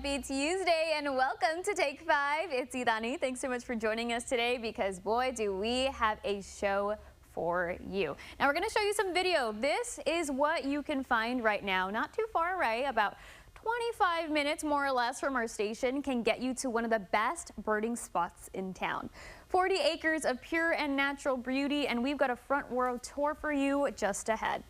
Happy Tuesday and welcome to Take 5. It's Idani. Thanks so much for joining us today because boy, do we have a show for you. Now we're going to show you some video. This is what you can find right now, not too far away, about 25 minutes more or less from our station can get you to one of the best birding spots in town. 40 acres of pure and natural beauty, and we've got a front row tour for you just ahead.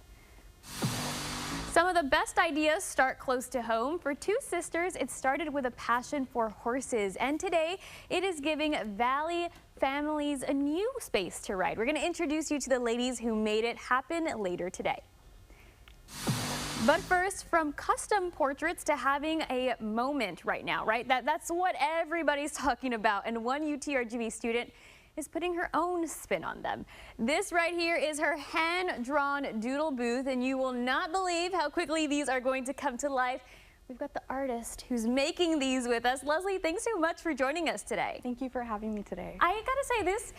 Some of the best ideas start close to home. For two sisters, it started with a passion for horses, and today it is giving Valley families a new space to ride. We're going to introduce you to the ladies who made it happen later today. But first, from custom portraits to having a moment right now, right? That's what everybody's talking about, and one UTRGV student is putting her own spin on them. This right here is her hand-drawn doodle booth, and you will not believe how quickly these are going to come to life. We've got the artist who's making these with us. Leslie, thanks so much for joining us today. Thank you for having me today. I gotta say, this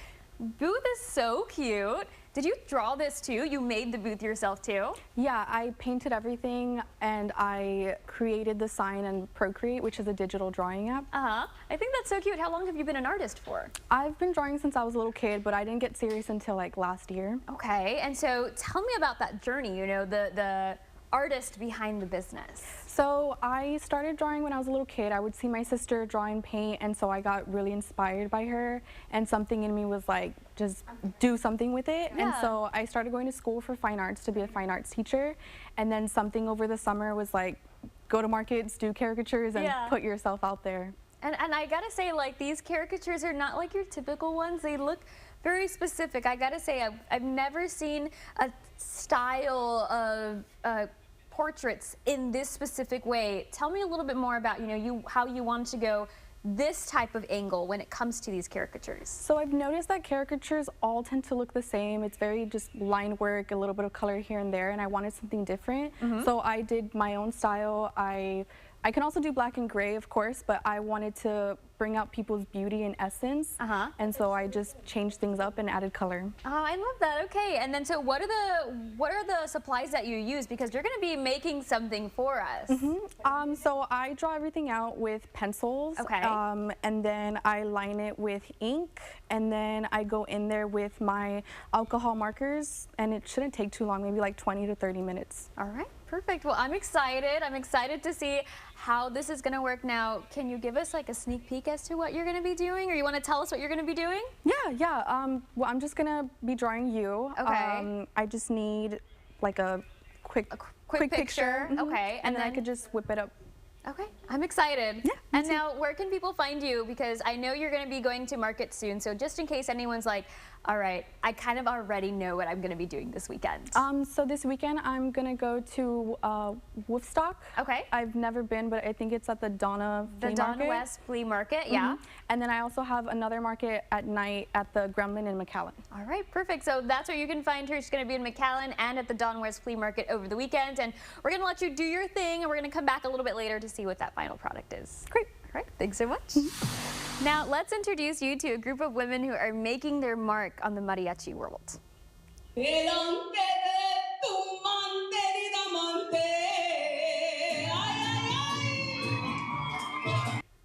booth is so cute. Did you draw this too? You made the booth yourself too? Yeah, I painted everything and I created the sign in Procreate, which is a digital drawing app. I think that's so cute. How long have you been an artist for? I've been drawing since I was a little kid, but I didn't get serious until like last year. Okay, and so tell me about that journey, you know, the artist behind the business. So I started drawing when I was a little kid. I would see my sister draw and paint, and so I got really inspired by her, and something in me was like, just do something with it. Yeah. And so I started going to school for fine arts to be a fine arts teacher, and then something over the summer was like, go to markets, do caricatures, and put yourself out there. And I gotta say, like, these caricatures are not like your typical ones. They look very specific. I gotta say, I've never seen a style of portraits in this specific way. Tell me a little bit more about, you know, how you wanted to go this type of angle when it comes to these caricatures. So I've noticed that caricatures all tend to look the same. It's very just line work, a little bit of color here and there, and I wanted something different. So I did my own style. I can also do black and gray, of course, but I wanted to bring out people's beauty and essence, and so I just changed things up and added color. Oh, I love that. Okay, and then so what are the supplies that you use, because you're going to be making something for us? So I draw everything out with pencils, and then I line it with ink, and then I go in there with my alcohol markers, and it shouldn't take too long, maybe like 20 to 30 minutes. All right, perfect. Well, I'm excited. I'm excited to see how this is going to work. Now, can you give us like a sneak peek as to what you're going to be doing, or you want to tell us what you're going to be doing? Yeah. Well, I'm just going to be drawing you. Okay. I just need like a quick picture. Okay. And then I could just whip it up. Okay, I'm excited. Yeah, and now, where can people find you? Because I know you're going to be going to market soon, so just in case anyone's like, all right, I kind of already know what I'm going to be doing this weekend. So this weekend I'm going to go to Woofstock. Okay. I've never been, but I think it's at the Donna Flea Market. The Donna West Flea Market, yeah. And then I also have another market at night at the Gremlin in McAllen. All right, perfect. So that's where you can find her. She's going to be in McAllen and at the Donna West Flea Market over the weekend. And we're going to let you do your thing, and we're going to come back a little bit later to see what that final product is. Great. All right, thanks so much. Now, let's introduce you to a group of women who are making their mark on the mariachi world.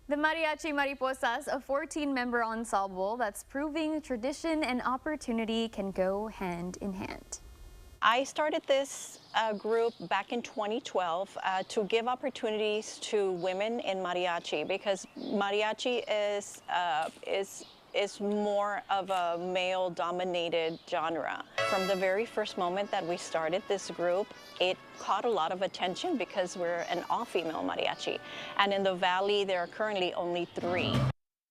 The Mariachi Mariposas, a 14-member ensemble that's proving tradition and opportunity can go hand in hand. I started this group back in 2012 to give opportunities to women in mariachi, because mariachi is more of a male-dominated genre. From the very first moment that we started this group, it caught a lot of attention because we're an all-female mariachi. And in the Valley, there are currently only 3.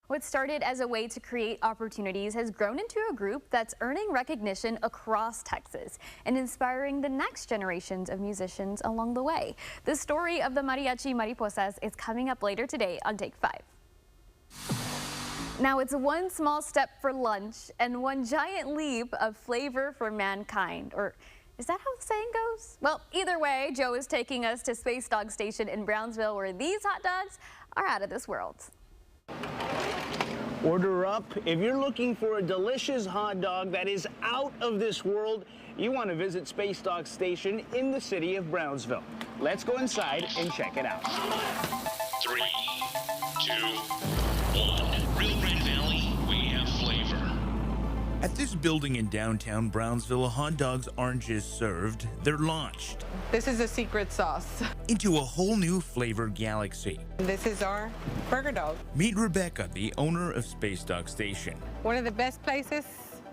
What started as a way to create opportunities has grown into a group that's earning recognition across Texas and inspiring the next generations of musicians along the way. The story of the Mariachi Mariposas is coming up later today on Take 5. Now, it's one small step for lunch and one giant leap of flavor for mankind. Or is that how the saying goes? Well, either way, Joe is taking us to Space Dog Station in Brownsville, where these hot dogs are out of this world. Order up. If you're looking for a delicious hot dog that is out of this world, you want to visit Space Dog Station in the city of Brownsville. Let's go inside and check it out. 3, 2, 1. Rio Grande Valley, we have flavor. At this building in downtown Brownsville, hot dogs aren't just served, they're launched This is a secret sauce. into a whole new flavor galaxy. This is our burger dog. Meet Rebecca, the owner of Space Dog Station. One of the best places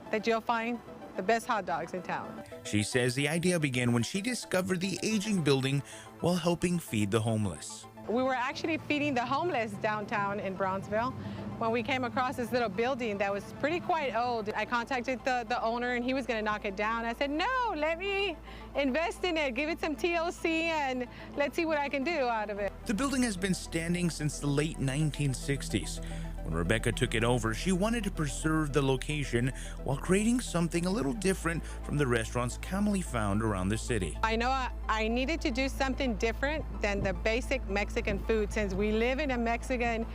that you'll find the best hot dogs in town. She says the idea began when she discovered the aging building while helping feed the homeless. We were actually feeding the homeless downtown in Brownsville when we came across this little building that was pretty quite old. I contacted the owner and he was gonna knock it down. I said, no, let me invest in it, give it some TLC and let's see what I can do out of it. The building has been standing since the late 1960s. When Rebecca took it over, she wanted to preserve the location while creating something a little different from the restaurants commonly found around the city. I know I needed to do something different than the basic Mexican food. Since we live in a Mexican,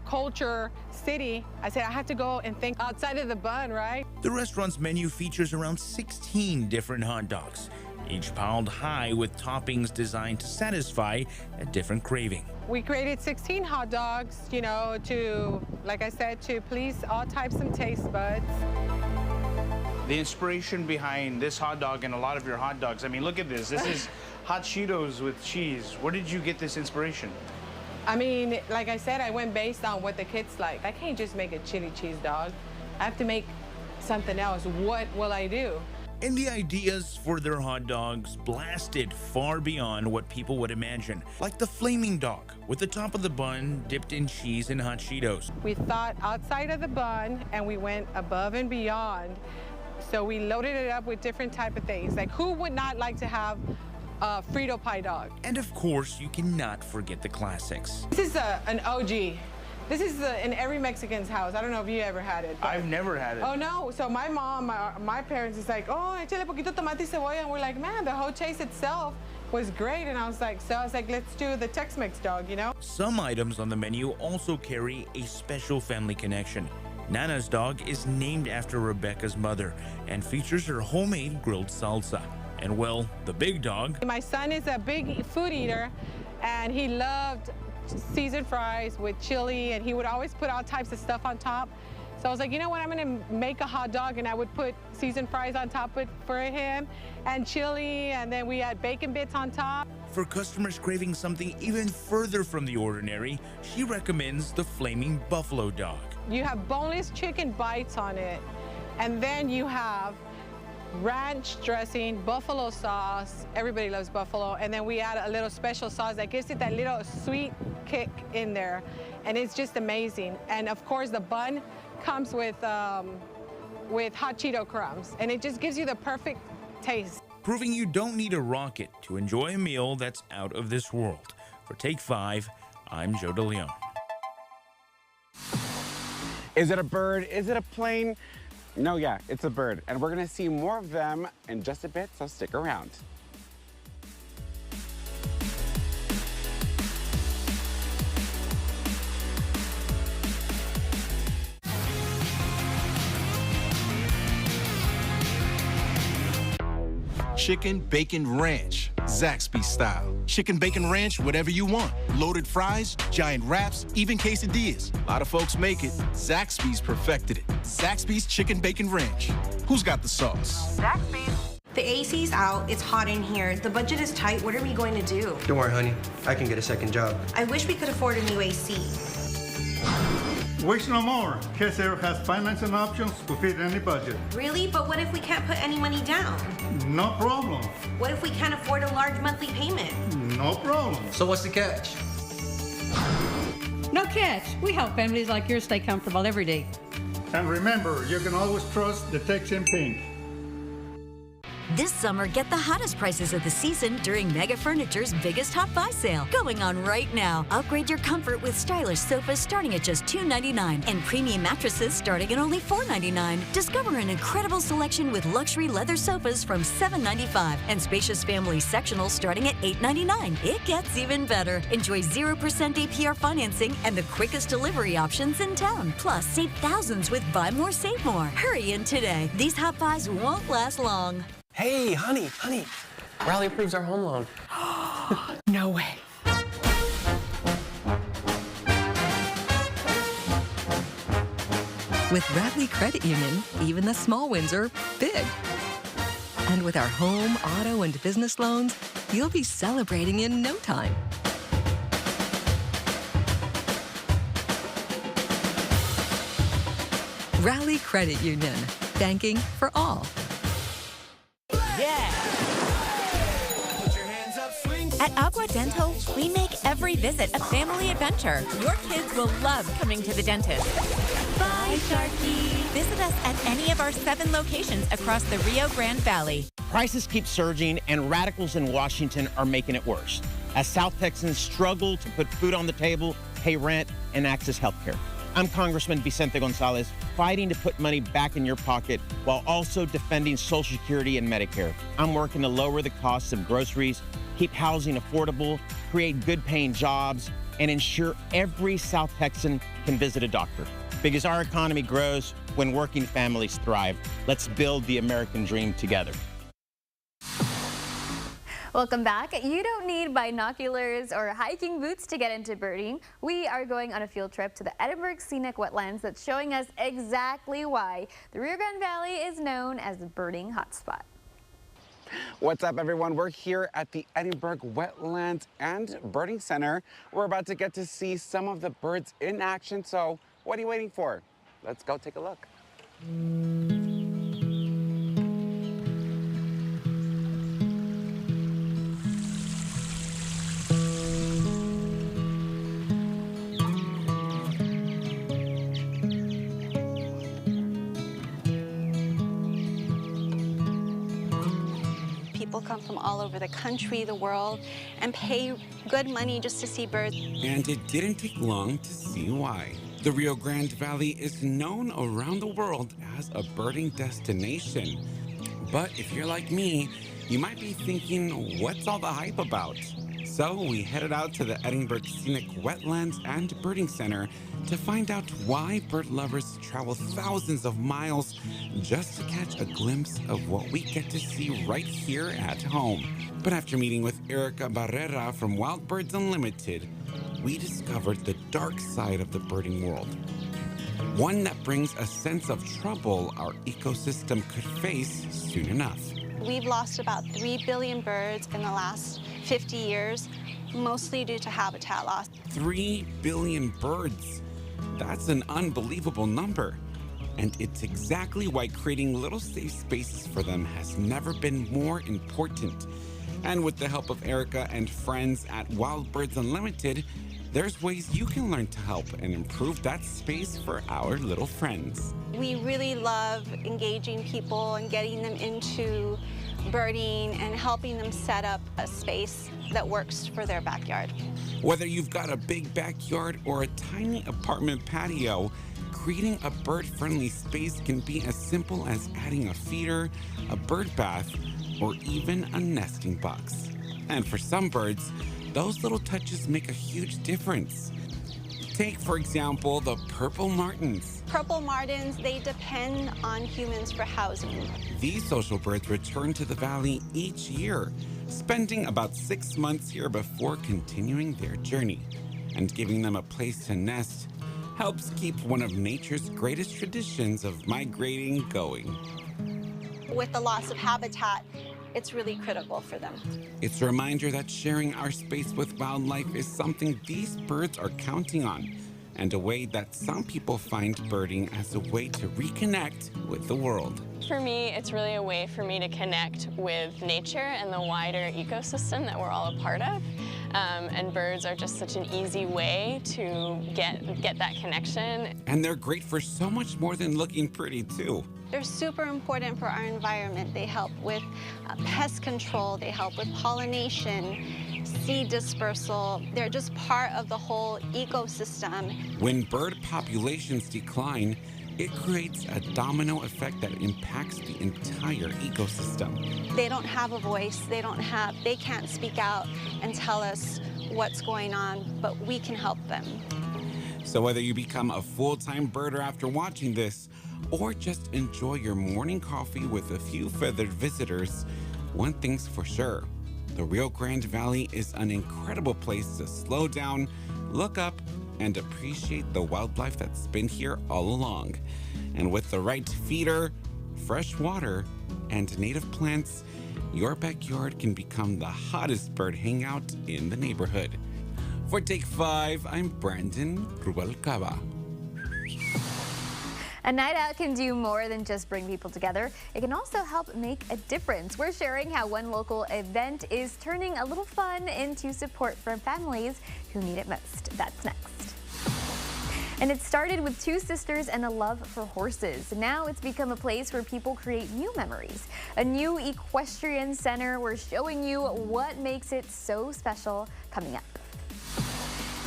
culture city, I said I have to go and think outside of the bun, right? The restaurant's menu features around 16 different hot dogs, each piled high with toppings designed to satisfy a different craving. We created 16 hot dogs, to, like I said, to please all types of taste buds. The inspiration behind this hot dog and a lot of your hot dogs, I mean, look at this. This is hot Cheetos with cheese. Where did you get this inspiration? I mean, like I said, I went based on what the kids like. I can't just make a chili cheese dog. I have to make something else. What will I do? And the ideas for their hot dogs blasted far beyond what people would imagine, like the flaming dog, with the top of the bun dipped in cheese and hot Cheetos. We thought outside of the bun and we went above and beyond. So we loaded it up with different type of things. Like, who would not like to have a Frito pie dog? And of course, you cannot forget the classics. This is an OG. This is in every Mexican's house. I don't know if you ever had it. I've never had it. Oh, no. So my mom, my parents is like, oh, échale poquito tomate y cebolla. And we're like, man, the whole chase itself was great. And I was like, let's do the Tex-Mex dog, Some items on the menu also carry a special family connection. Nana's dog is named after Rebecca's mother and features her homemade grilled salsa. And well, the big dog. My son is a big food eater, and he loved seasoned fries with chili, and he would always put all types of stuff on top. So I was like, you know what, I'm gonna make a hot dog, and I would put seasoned fries on top for him, and chili, and then we had bacon bits on top. For customers craving something even further from the ordinary, she recommends the flaming buffalo dog. You have boneless chicken bites on it, and then you have ranch dressing, buffalo sauce. Everybody loves buffalo. And then we add a little special sauce that gives it that little sweet kick in there. And it's just amazing. And of course, the bun comes with hot Cheeto crumbs. And it just gives you the perfect taste. Proving you don't need a rocket to enjoy a meal that's out of this world. For Take 5, I'm Joe DeLeon. Is it a bird? Is it a plane? No, yeah, it's a bird. And we're gonna see more of them in just a bit, so stick around. Chicken Bacon Ranch, Zaxby style. Chicken Bacon Ranch, whatever you want. Loaded fries, giant wraps, even quesadillas. A lot of folks make it. Zaxby's perfected it. Zaxby's Chicken Bacon Ranch. Who's got the sauce? Zaxby's. The AC's out, it's hot in here. The budget is tight, what are we going to do? Don't worry, honey. I can get a second job. I wish we could afford a new AC. Wish no more. Kesser has financing options to fit any budget. Really? But what if we can't put any money down? No problem. What if we can't afford a large monthly payment? No problem. So what's the catch? No catch. We help families like yours stay comfortable every day. And remember, you can always trust the Texan Pink. This summer, get the hottest prices of the season during Mega Furniture's biggest Hot Buy sale, going on right now. Upgrade your comfort with stylish sofas starting at just $2.99 and premium mattresses starting at only $4.99. Discover an incredible selection with luxury leather sofas from $7.95 and spacious family sectionals starting at $8.99. It gets even better. Enjoy 0% APR financing and the quickest delivery options in town. Plus, save thousands with Buy More, Save More. Hurry in today. These Hot Buys won't last long. Hey, honey, Raleigh approves our home loan. No way. With Radley Credit Union, even the small wins are big. And with our home, auto, and business loans, you'll be celebrating in no time. Radley Credit Union, banking for all. At Agua Dental, we make every visit a family adventure. Your kids will love coming to the dentist. Bye, Sharky. Visit us at any of our 7 locations across the Rio Grande Valley. Prices keep surging, and radicals in Washington are making it worse as South Texans struggle to put food on the table, pay rent, and access health care. I'm Congressman Vicente Gonzalez, fighting to put money back in your pocket while also defending Social Security and Medicare. I'm working to lower the costs of groceries, keep housing affordable, create good-paying jobs, and ensure every South Texan can visit a doctor. Because our economy grows when working families thrive. Let's build the American dream together. Welcome back. You don't need binoculars or hiking boots to get into birding. We are going on a field trip to the Edinburg Scenic Wetlands that's showing us exactly why the Rio Grande Valley is known as the birding hotspot. What's up, everyone? We're here at the Edinburg Wetlands and Birding Center. We're about to get to see some of the birds in action, so what are you waiting for? Let's go take a look. People come from all over the country, the world, and pay good money just to see birds. And it didn't take long to see why. The Rio Grande Valley is known around the world as a birding destination. But if you're like me, you might be thinking, what's all the hype about? So we headed out to the Edinburg Scenic Wetlands and Birding Center to find out why bird lovers travel thousands of miles just to catch a glimpse of what we get to see right here at home. But after meeting with Erica Barrera from Wild Birds Unlimited, we discovered the dark side of the birding world. One that brings a sense of trouble our ecosystem could face soon enough. We've lost about 3 billion birds in the last 50 years, mostly due to habitat loss. 3 billion birds. That's an unbelievable number. And it's exactly why creating little safe spaces for them has never been more important. And with the help of Erica and friends at Wild Birds Unlimited, there's ways you can learn to help and improve that space for our little friends. We really love engaging people and getting them into birding and helping them set up a space that works for their backyard. Whether you've got a big backyard or a tiny apartment patio, creating a bird-friendly space can be as simple as adding a feeder, a bird bath, or even a nesting box. And for some birds, those little touches make a huge difference. Take, for example, the purple martins. Purple martins, they depend on humans for housing. These social birds return to the valley each year, spending about 6 months here before continuing their journey. And giving them a place to nest helps keep one of nature's greatest traditions of migrating going. With the loss of habitat, it's really critical for them. It's a reminder that sharing our space with wildlife is something these birds are counting on, and a way that some people find birding as a way to reconnect with the world. For me, it's really a way for me to connect with nature and the wider ecosystem that we're all a part of. And birds are just such an easy way to get that connection. And they're great for so much more than looking pretty, too. They're super important for our environment. They help with pest control, they help with pollination, seed dispersal. They're just part of the whole ecosystem. When bird populations decline, it creates a domino effect that impacts the entire ecosystem. They don't have a voice, they can't speak out and tell us what's going on, but we can help them. So whether you become a full-time birder after watching this, or just enjoy your morning coffee with a few feathered visitors, one thing's for sure. The Rio Grande Valley is an incredible place to slow down, look up, and appreciate the wildlife that's been here all along. And with the right feeder, fresh water, and native plants, your backyard can become the hottest bird hangout in the neighborhood. For Take 5, I'm Brandon Rubalcaba. A night out can do more than just bring people together. It can also help make a difference. We're sharing how one local event is turning a little fun into support for families who need it most. That's next. And it started with two sisters and a love for horses. Now it's become a place where people create new memories. A new equestrian center. We're showing you what makes it so special coming up.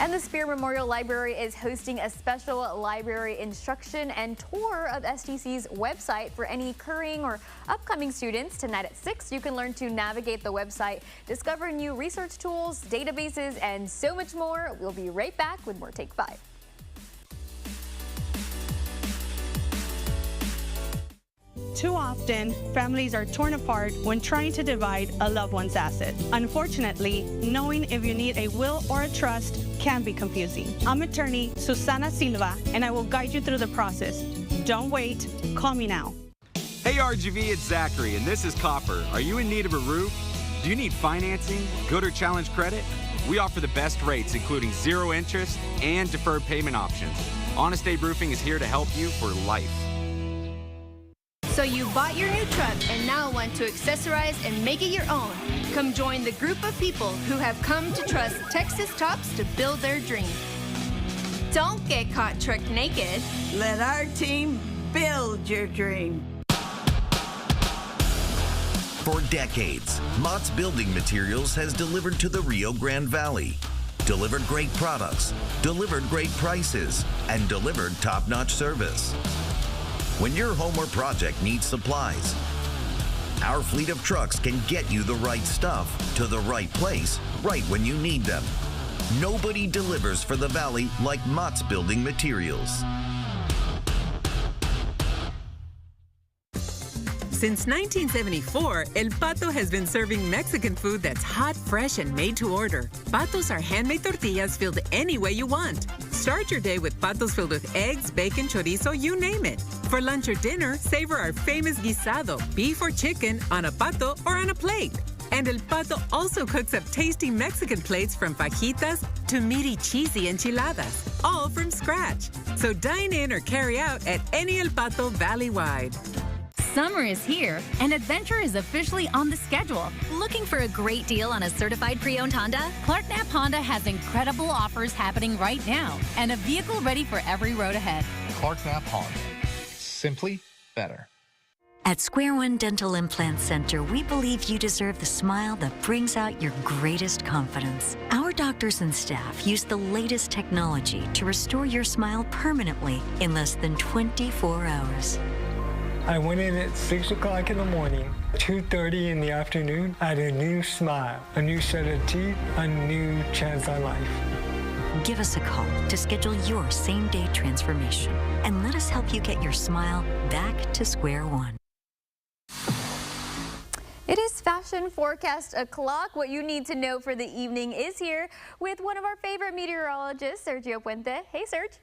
And the Spear Memorial Library is hosting a special library instruction and tour of STC's website for any current or upcoming students. Tonight at 6, you can learn to navigate the website, discover new research tools, databases, and so much more. We'll be right back with more Take 5. Too often, families are torn apart when trying to divide a loved one's asset. Unfortunately, knowing if you need a will or a trust can be confusing. I'm attorney Susana Silva, and I will guide you through the process. Don't wait, call me now. Hey RGV, it's Zachary, and this is Copper. Are you in need of a roof? Do you need financing, good or challenge credit? We offer the best rates, including 0 interest and deferred payment options. Honest Abe Roofing is here to help you for life. So you bought your new truck and now want to accessorize and make it your own. Come join the group of people who have come to trust Texas Tops to build their dream. Don't get caught truck naked. Let our team build your dream. For decades, Mott's Building Materials has delivered to the Rio Grande Valley. Delivered great products, delivered great prices, and delivered top-notch service. When your home or project needs supplies, our fleet of trucks can get you the right stuff to the right place, right when you need them. Nobody delivers for the Valley like Mott's Building Materials. Since 1974, El Pato has been serving Mexican food that's hot, fresh, and made to order. Patos are handmade tortillas filled any way you want. Start your day with patos filled with eggs, bacon, chorizo, you name it. For lunch or dinner, savor our famous guisado, beef or chicken, on a pato or on a plate. And El Pato also cooks up tasty Mexican plates from fajitas to meaty, cheesy enchiladas, all from scratch. So dine in or carry out at any El Pato Valley-wide. Summer is here, and adventure is officially on the schedule. Looking for a great deal on a certified pre-owned Honda? Clark Knapp Honda has incredible offers happening right now, and a vehicle ready for every road ahead. Clark Knapp Honda. Simply better. At Square One Dental Implant Center, we believe you deserve the smile that brings out your greatest confidence. Our doctors and staff use the latest technology to restore your smile permanently in less than 24 hours. I went in at 6 o'clock in the morning, 2:30 in the afternoon. I had a new smile, a new set of teeth, a new chance on life. Give us a call to schedule your same-day transformation and let us help you get your smile back to square one. It is Fashion Forecast o'clock. What you need to know for the evening is here with one of our favorite meteorologists, Sergio Puente. Hey, Serge.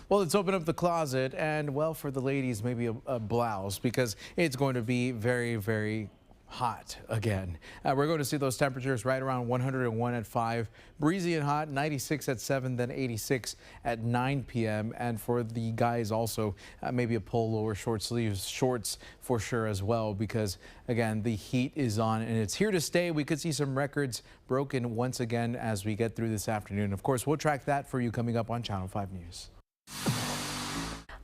Well, let's open up the closet and, well, for the ladies, maybe a blouse, because it's going to be very, very hot again. We're going to see those temperatures right around 101 at 5, breezy and hot, 96 at 7, then 86 at 9 p.m. And for the guys also, maybe a polo or short sleeves shorts for sure as well, because again, the heat is on and it's here to stay. We could see some records broken once again as we get through this afternoon. Of course, we'll track that for you coming up on Channel 5 News.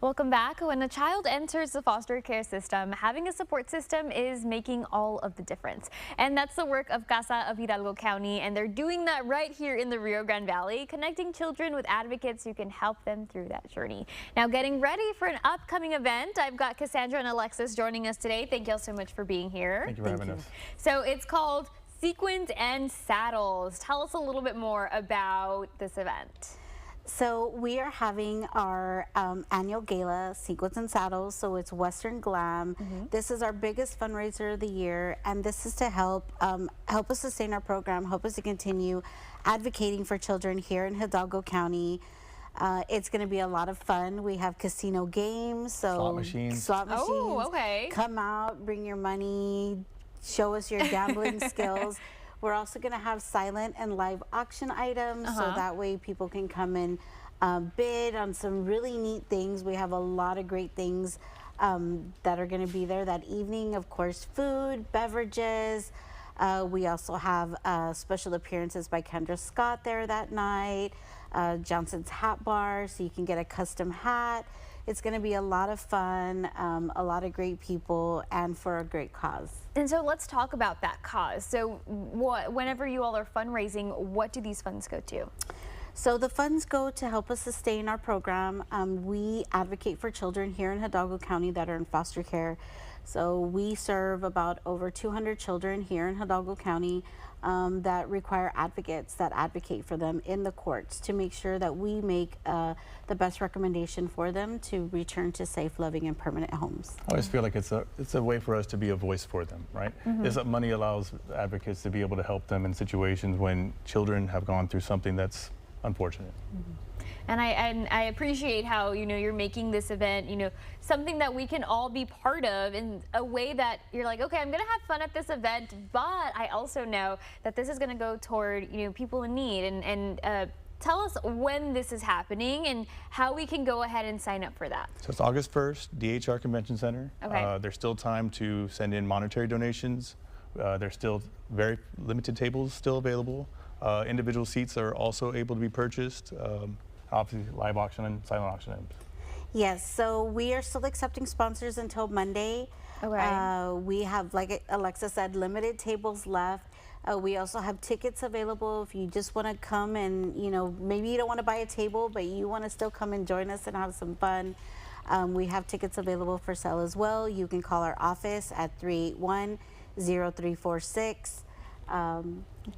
Welcome back. When a child enters the foster care system, having a support system is making all of the difference. And that's the work of Casa of Hidalgo County, and they're doing that right here in the Rio Grande Valley, connecting children with advocates who can help them through that journey. Now, getting ready for an upcoming event, I've got Cassandra and Alexis joining us today. Thank you all so much for being here. Thank you for having us. So it's called Sequins and Saddles. Tell us a little bit more about this event. So we are having our annual gala, Sequins and Saddles, so it's Western Glam. This is our biggest fundraiser of the year, and this is to help us sustain our program, help us to continue advocating for children here in Hidalgo County. It's going to be a lot of fun. We have casino games, so slot machines. Oh, okay. Come out, bring your money, show us your gambling skills. We're also going to have silent and live auction items, so that way people can come and bid on some really neat things. We have a lot of great things that are going to be there that evening. Of course, food, beverages. We also have special appearances by Kendra Scott there that night. Johnson's Hat Bar, so you can get a custom hat. It's going to be a lot of fun, a lot of great people, and for a great cause. And so let's talk about that cause. So whenever you all are fundraising, what do these funds go to? So the funds go to help us sustain our program. We advocate for children here in Hidalgo County that are in foster care. So we serve about over 200 children here in Hidalgo County that require advocates that advocate for them in the courts to make sure that we make the best recommendation for them to return to safe, loving, and permanent homes. I always feel like it's a way for us to be a voice for them, right? This money allows advocates to be able to help them in situations when children have gone through something that's unfortunate. And I appreciate how, you're making this event, something that we can all be part of in a way that you're like, okay, I'm going to have fun at this event, but I also know that this is going to go toward, people in need. And tell us when this is happening and how we can go ahead and sign up for that. So it's August 1st, DHR Convention Center. Okay. There's still time to send in monetary donations. There's still very limited tables still available. Individual seats are also able to be purchased. Obviously, live auction and silent auction items. Yes, so we are still accepting sponsors until Monday. Okay. We have, like Alexa said, limited tables left. We also have tickets available if you just want to come and, maybe you don't want to buy a table, but you want to still come and join us and have some fun. We have tickets available for sale as well. You can call our office at 381-0346.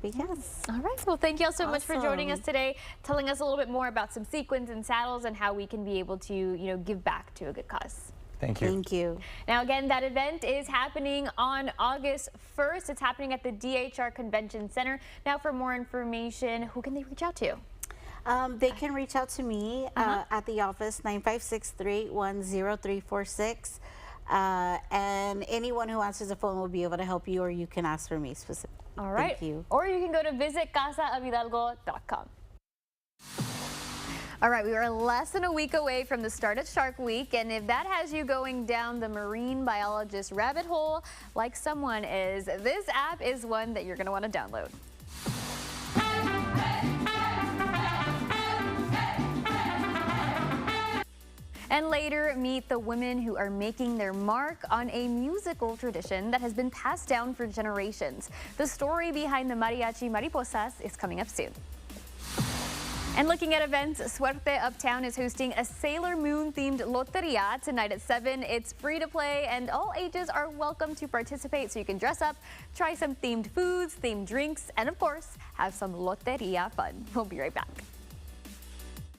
But yes. All right. Well, thank you all so much for joining us today, telling us a little bit more about some sequins and saddles and how we can be able to, give back to a good cause. Thank you. Thank you. Now, again, that event is happening on August 1st. It's happening at the DHR Convention Center. Now, for more information, who can they reach out to? They can reach out to me at the office, 956-381-0346. And anyone who answers the phone will be able to help you, or you can ask for me specifically. All right. Thank you. Or you can go to visitcasaofhidalgo.com. All right, we are less than a week away from the start of Shark Week, and if that has you going down the marine biologist rabbit hole like someone is, this app is one that you're going to want to download. And later, meet the women who are making their mark on a musical tradition that has been passed down for generations. The story behind the Mariachi Mariposas is coming up soon. And looking at events, Suerte Uptown is hosting a Sailor Moon-themed loteria tonight at 7. It's free to play, and all ages are welcome to participate, so you can dress up, try some themed foods, themed drinks, and of course, have some loteria fun. We'll be right back.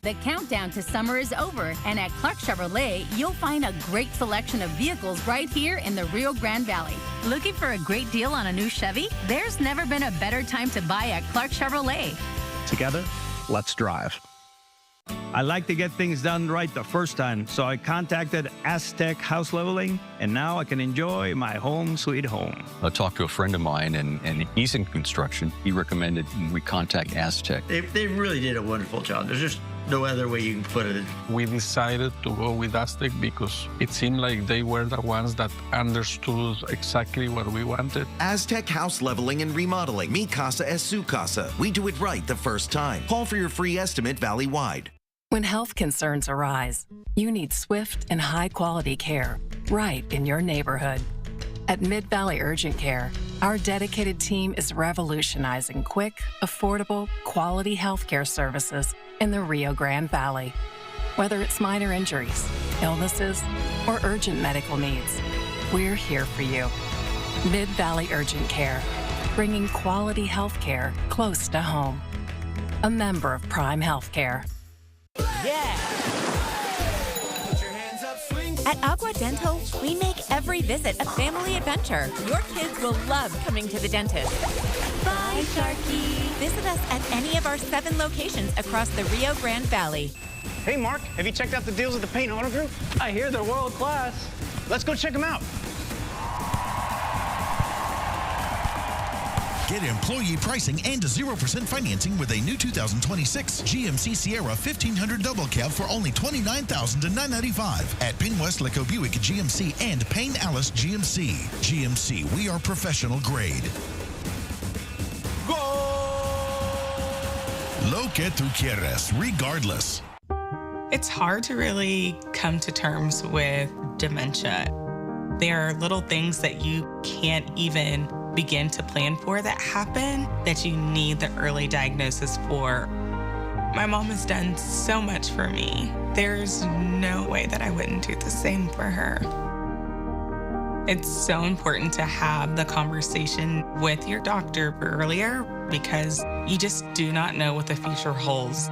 The countdown to summer is over, and at Clark Chevrolet, you'll find a great selection of vehicles right here in the Rio Grande Valley. Looking for a great deal on a new Chevy? There's never been a better time to buy at Clark Chevrolet. Together, let's drive. I like to get things done right the first time, so I contacted Aztec House Leveling, and now I can enjoy my home sweet home. I talked to a friend of mine, and he's in construction. He recommended we contact Aztec. They really did a wonderful job. There's just no other way you can put it. We decided to go with Aztec because it seemed like they were the ones that understood exactly what we wanted. Aztec House Leveling and Remodeling. Mi casa es su casa. We do it right the first time. Call for your free estimate valley-wide. When health concerns arise, you need swift and high-quality care right in your neighborhood. At Mid-Valley Urgent Care, our dedicated team is revolutionizing quick, affordable, quality healthcare services in the Rio Grande Valley. Whether it's minor injuries, illnesses, or urgent medical needs, we're here for you. Mid-Valley Urgent Care, bringing quality healthcare close to home. A member of Prime Healthcare. Yeah! At Agua Dental, we make every visit a family adventure. Your kids will love coming to the dentist. Bye, Sharky. Visit us at any of our 7 locations across the Rio Grande Valley. Hey, Mark, have you checked out the deals at the Paint Auto Group? I hear they're world class. Let's go check them out. Get employee pricing and 0% financing with a new 2026 GMC Sierra 1500 Double Cab for only $29,995 at Payne West Leco Buick GMC and Payne Alice GMC. GMC, we are professional grade. Lo que tú quieres, regardless. It's hard to really come to terms with dementia. There are little things that you can't even begin to plan for that happen that you need the early diagnosis for. My mom has done so much for me. There's no way that I wouldn't do the same for her. It's so important to have the conversation with your doctor earlier because you just do not know what the future holds.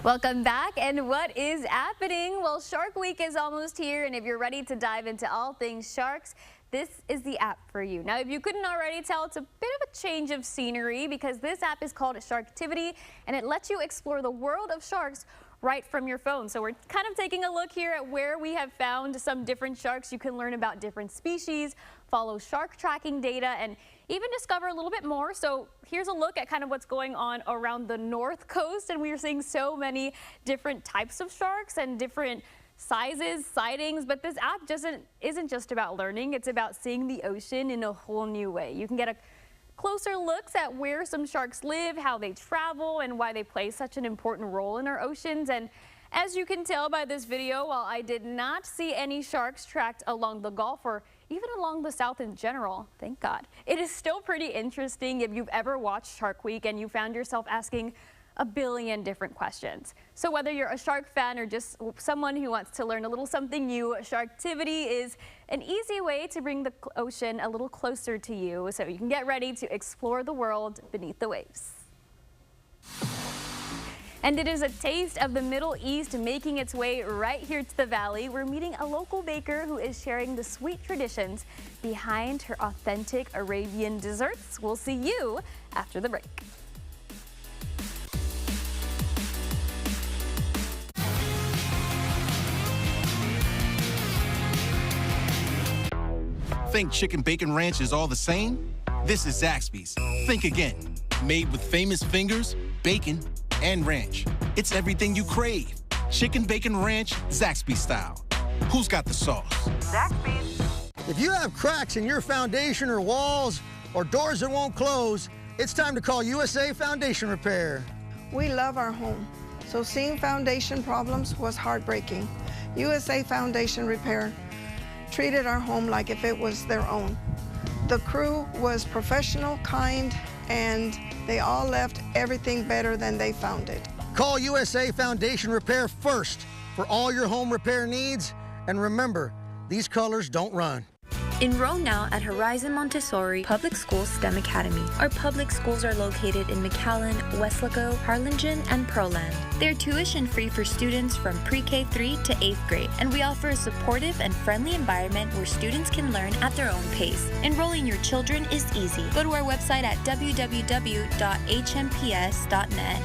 Welcome back, and what is happening? Well, Shark Week is almost here, and if you're ready to dive into all things sharks, this is the app for you. Now, if you couldn't already tell, it's a bit of a change of scenery because this app is called Sharktivity, and it lets you explore the world of sharks right from your phone. So we're kind of taking a look here at where we have found some different sharks. You can learn about different species, follow shark tracking data, and even discover a little bit more. So here's a look at kind of what's going on around the North Coast, and we are seeing so many different types of sharks and different sizes, sightings, but this app isn't just about learning, it's about seeing the ocean in a whole new way. You can get a closer looks at where some sharks live, how they travel, and why they play such an important role in our oceans. And as you can tell by this video, while I did not see any sharks tracked along the Gulf or even along the South in general, thank God, it is still pretty interesting if you've ever watched Shark Week and you found yourself asking a billion different questions. So whether you're a shark fan or just someone who wants to learn a little something new, Sharktivity is an easy way to bring the ocean a little closer to you so you can get ready to explore the world beneath the waves. And it is a taste of the Middle East making its way right here to the Valley. We're meeting a local baker who is sharing the sweet traditions behind her authentic Arabian desserts. We'll see you after the break. Think chicken bacon ranch is all the same? This is Zaxby's. Think again. Made with famous fingers, bacon, and ranch. It's everything you crave. Chicken bacon ranch, Zaxby style. Who's got the sauce? Zaxby's. If you have cracks in your foundation or walls or doors that won't close, it's time to call USA Foundation Repair. We love our home, so seeing foundation problems was heartbreaking. USA Foundation Repair treated our home like if it was their own. The crew was professional, kind, and they all left everything better than they found it. Call USA Foundation Repair first for all your home repair needs, and remember, these colors don't run. Enroll now at Horizon Montessori Public Schools STEM Academy. Our public schools are located in McAllen, Weslaco, Harlingen, and Pearland. They're tuition-free for students from pre-K 3 to 8th grade, and we offer a supportive and friendly environment where students can learn at their own pace. Enrolling your children is easy. Go to our website at www.hmps.net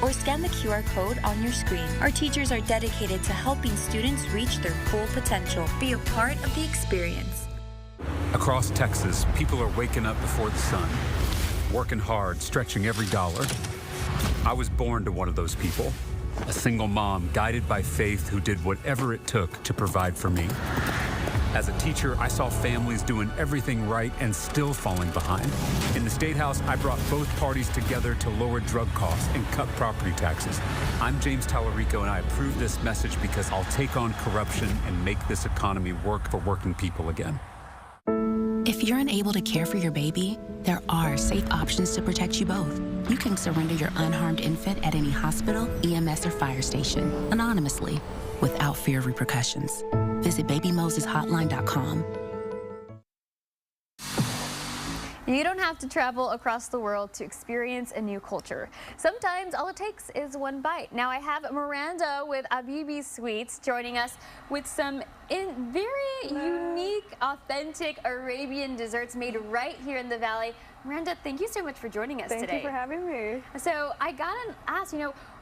or scan the QR code on your screen. Our teachers are dedicated to helping students reach their full potential. Be a part of the experience. Across Texas, people are waking up before the sun, working hard, stretching every dollar. I was born to one of those people, a single mom guided by faith who did whatever it took to provide for me. As a teacher, I saw families doing everything right and still falling behind. In the State House, I brought both parties together to lower drug costs and cut property taxes. I'm James Tallarico, and I approve this message because I'll take on corruption and make this economy work for working people again. If you're unable to care for your baby, there are safe options to protect you both. You can surrender your unharmed infant at any hospital, EMS, or fire station, anonymously, without fear of repercussions. Visit BabyMosesHotline.com. You don't have to travel across the world to experience a new culture. Sometimes all it takes is one bite. Now I have Miranda with Habibi Sweets joining us with some very unique, authentic Arabian desserts made right here in the Valley. Miranda, thank you so much for joining us today. Thank you for having me. So I gotta ask,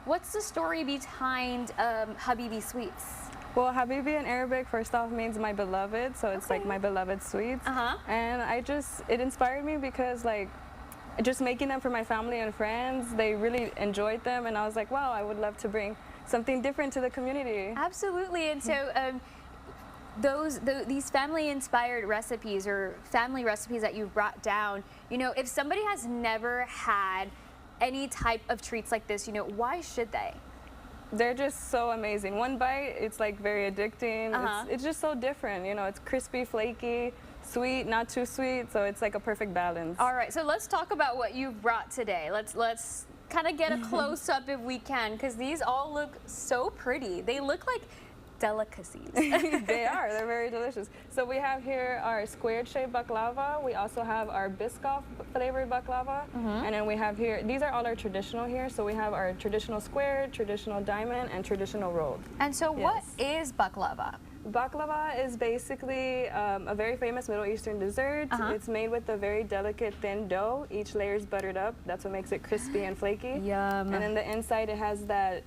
what's the story behind Habibi Sweets? Well, Habibi in Arabic, first off, means my beloved, so it's like my beloved sweets. And it inspired me because just making them for my family and friends, they really enjoyed them, and I was like, wow, I would love to bring something different to the community. Absolutely, and so these family-inspired recipes or family recipes that you've brought down, if somebody has never had any type of treats like this, why should they? They're just so amazing. One bite, it's very addicting. It's just so different, it's crispy, flaky, sweet, not too sweet, so it's like a perfect balance. All right, so let's talk about what you've brought today. Let's kind of get a close-up if we can, because these all look so pretty. They look like delicacies. They are. They're very delicious. So we have here our squared shaped baklava. We also have our Biscoff flavored baklava. And then we have here, these are all our traditional here. So we have our traditional squared, traditional diamond, and traditional rolled. And so what is baklava? Baklava is basically a very famous Middle Eastern dessert. It's made with a very delicate thin dough. Each layer is buttered up. That's what makes it crispy and flaky. Yum. And then the inside, it has that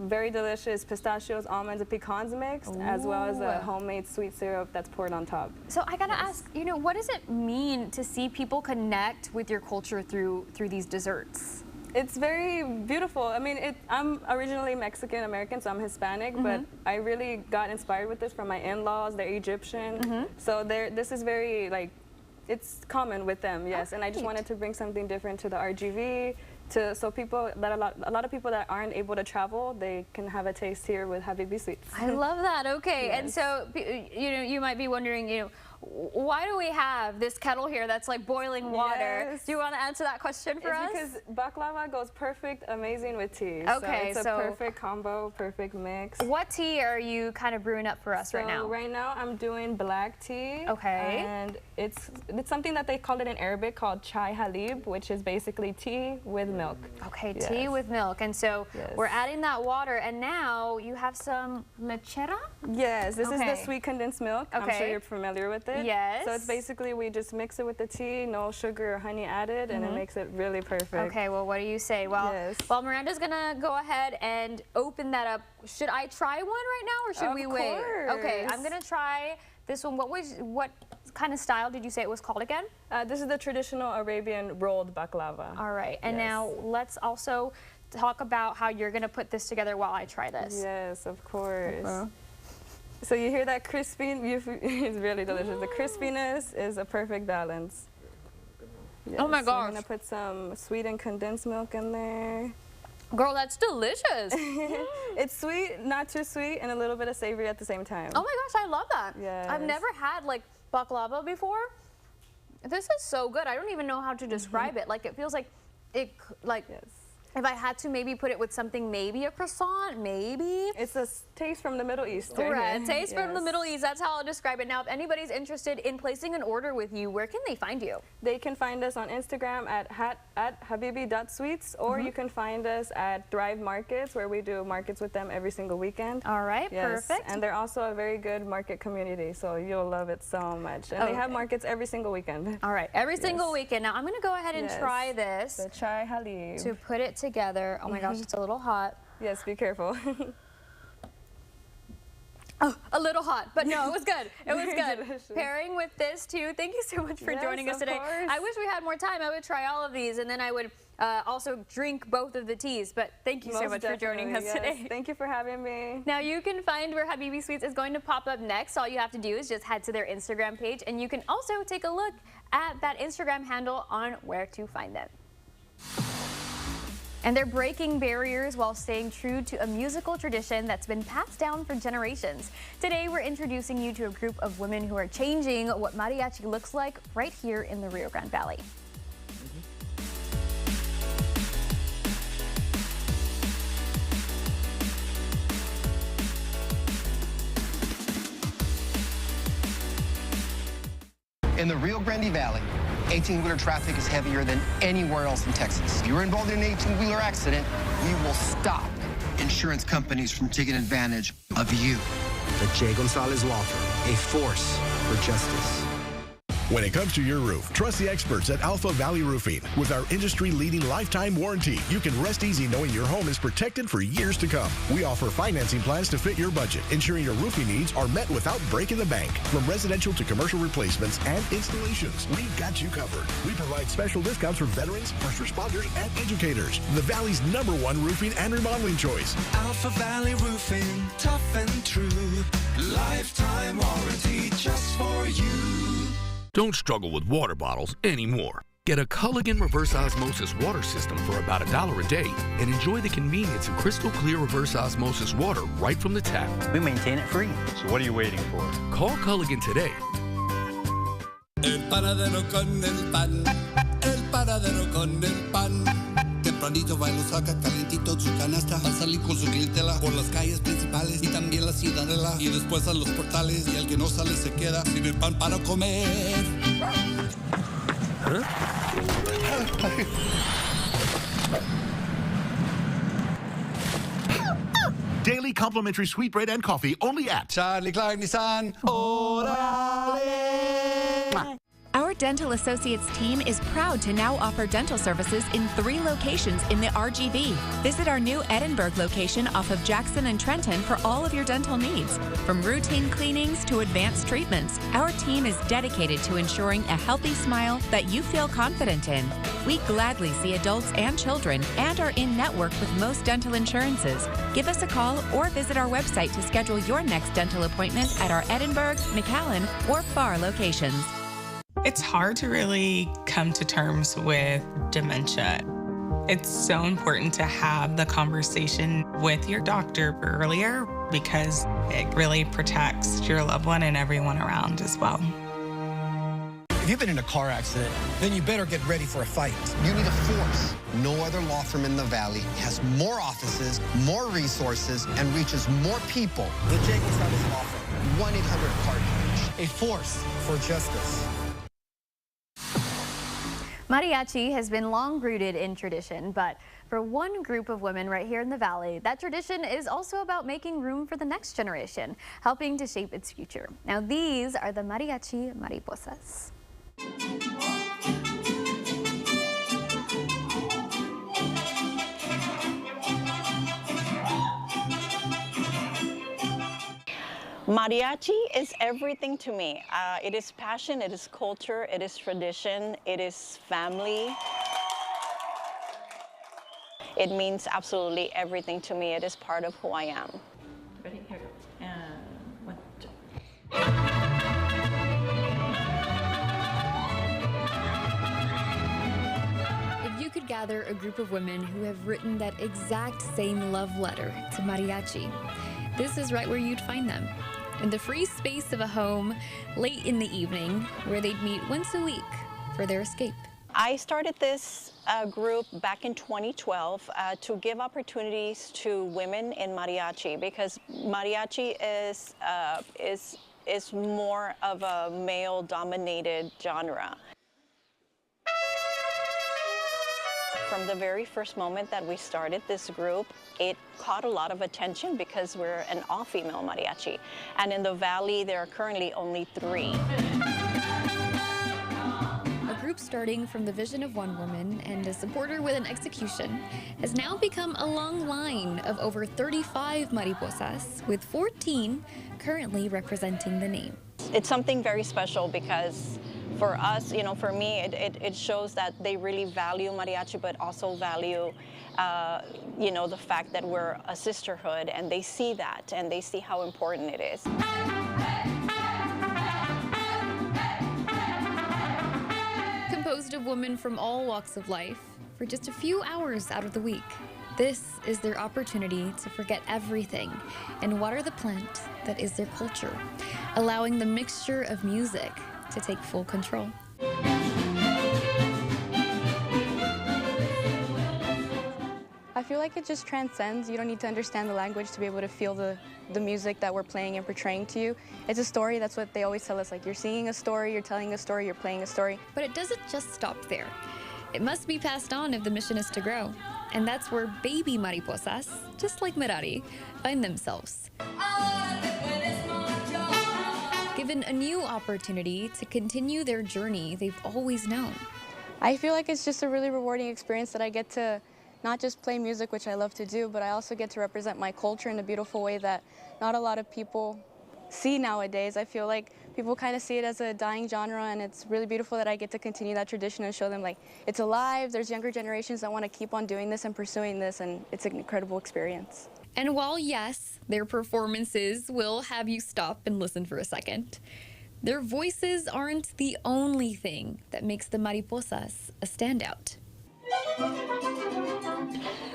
very delicious pistachios, almonds, and pecans mixed, as well as a homemade sweet syrup that's poured on top. So I gotta ask, what does it mean to see people connect with your culture through these desserts? It's very beautiful. I mean, I'm originally Mexican-American, so I'm Hispanic, but I really got inspired with this from my in-laws. They're Egyptian. So this is very, it's common with them, yes. And I just wanted to bring something different to the RGV, so people that a lot of people that aren't able to travel, they can have a taste here with Habibi Sweets. I love that. Okay, and so you might be wondering, why do we have this kettle here that's like boiling water? Yes. Do you want to answer that question for us? Because baklava goes amazing with tea. Okay, so it's a perfect combo, perfect mix. What tea are you kind of brewing up for us right now? Right now I'm doing black tea. Okay. And it's something that they call it in Arabic called chai halib, which is basically tea with milk. Okay, tea with milk. And so we're adding that water, and now you have some lechera? Yes, this is the sweet condensed milk. Okay. I'm sure you're familiar with it. Yes. So it's basically, we just mix it with the tea, no sugar or honey added, and it makes it really perfect. Okay, well, what do you say? Well, well, Miranda's gonna go ahead and open that up. Should I try one right now, or should we wait? Of course. Okay, I'm gonna try this one. What kind of style did you say it was called again? This is the traditional Arabian rolled baklava. All right, and now let's also talk about how you're gonna put this together while I try this. Yes, of course. So you hear that crispy, it's really delicious. The crispiness is a perfect balance. Yes, oh my gosh. We're gonna put some sweetened condensed milk in there. Girl, that's delicious. It's sweet, not too sweet, and a little bit of savory at the same time. Oh my gosh, I love that. Yes. I've never had baklava before. This is so good. I don't even know how to describe it. It feels like if I had to maybe put it with something, maybe a croissant, maybe. It's a taste from the Middle East. Right, taste from the Middle East. That's how I'll describe it. Now, if anybody's interested in placing an order with you, where can they find you? They can find us on Instagram at habibi.sweets, or you can find us at Thrive Markets, where we do markets with them every single weekend. All right, perfect. And they're also a very good market community, so you'll love it so much. And they have markets every single weekend. All right, every single weekend. Now, I'm going to go ahead and try this. The chai halib. To put it together. Oh my gosh, it's a little hot. Yes, be careful. Oh, a little hot, but no, it was good. It was good. Delicious. Pairing with this too. Thank you so much for joining us today. Course. I wish we had more time. I would try all of these, and then I would also drink both of the teas. But thank you so much for joining us today. Thank you for having me. Now you can find where Habibi Sweets is going to pop up next. All you have to do is just head to their Instagram page, and you can also take a look at that Instagram handle on where to find them. And they're breaking barriers while staying true to a musical tradition that's been passed down for generations. Today, we're introducing you to a group of women who are changing what mariachi looks like right here in the Rio Grande Valley. In the Rio Grande Valley, 18-wheeler traffic is heavier than anywhere else in Texas. If you're involved in an 18-wheeler accident, we will stop insurance companies from taking advantage of you. The Jay Gonzalez Law Firm, a force for justice. When it comes to your roof, trust the experts at Alpha Valley Roofing. With our industry-leading lifetime warranty, you can rest easy knowing your home is protected for years to come. We offer financing plans to fit your budget, ensuring your roofing needs are met without breaking the bank. From residential to commercial replacements and installations, we've got you covered. We provide special discounts for veterans, first responders, and educators. The Valley's #1 roofing and remodeling choice. Alpha Valley Roofing, tough and true. Lifetime warranty just for you. Don't struggle with water bottles anymore. Get a Culligan reverse osmosis water system for about $1 a day and enjoy the convenience of crystal clear reverse osmosis water right from the tap. We maintain it free. So what are you waiting for? Call Culligan today. El paradero con el pan. El paradero con el pan. Tempranito va y lo saca calentito de su canasta. Va a salir con su clientela por las calles principales y también la ciudadela. Y después a los portales y el que no sale se queda sin el pan para comer. Daily complimentary sweet bread and coffee only at Charlie Clark Nissan. Orale. Our Dental Associates team is proud to now offer dental services in 3 locations in the RGV. Visit our new Edinburgh location off of Jackson and Trenton for all of your dental needs. From routine cleanings to advanced treatments, our team is dedicated to ensuring a healthy smile that you feel confident in. We gladly see adults and children and are in network with most dental insurances. Give us a call or visit our website to schedule your next dental appointment at our Edinburgh, McAllen, or Pharr locations. It's hard to really come to terms with dementia. It's so important to have the conversation with your doctor earlier because it really protects your loved one and everyone around as well. If you've been in a car accident, then you better get ready for a fight. You need a force. No other law firm in the Valley has more offices, more resources, and reaches more people. The Jacobs Brothers Law Firm, 1-800-CARTAGE. A force for justice. Mariachi has been long rooted in tradition, but for one group of women right here in the Valley, that tradition is also about making room for the next generation, helping to shape its future. Now these are the Mariachi Mariposas. Mariachi is everything to me. It is passion, it is culture, it is tradition, it is family. It means absolutely everything to me. It is part of who I am. Ready? Here we go. And 1, 2. If you could gather a group of women who have written that exact same love letter to mariachi, this is right where you'd find them. In the free space of a home, late in the evening, where they'd meet once a week for their escape. I started this group back in 2012 to give opportunities to women in mariachi because mariachi is more of a male-dominated genre. From the very first moment that we started this group, it caught a lot of attention because we're an all-female mariachi. And in the Valley, there are currently only 3. A group starting from the vision of one woman and a supporter with an execution has now become a long line of over 35 mariposas, with 14 currently representing the name. It's something very special because for us, you know, for me, it shows that they really value mariachi, but also value, you know, the fact that we're a sisterhood, and they see that, and they see how important it is. Composed of women from all walks of life, for just a few hours out of the week, this is their opportunity to forget everything and water the plant that is their culture, allowing the mixture of music to take full control. I feel like it just transcends. You don't need to understand the language to be able to feel the music that we're playing and portraying to you. It's a story. That's what they always tell us. Like, you're singing a story, you're telling a story, you're playing a story. But it doesn't just stop there. It must be passed on if the mission is to grow. And that's where baby mariposas, just like Merari, find themselves. given a new opportunity to continue their journey they've always known. I feel like it's just a really rewarding experience that I get to not just play music, which I love to do, but I also get to represent my culture in a beautiful way that not a lot of people see nowadays. I feel like people kind of see it as a dying genre, and it's really beautiful that I get to continue that tradition and show them like it's alive. There's younger generations that want to keep on doing this and pursuing this, and it's an incredible experience. And while yes, their performances will have you stop and listen for a second, their voices aren't the only thing that makes the Mariposas a standout.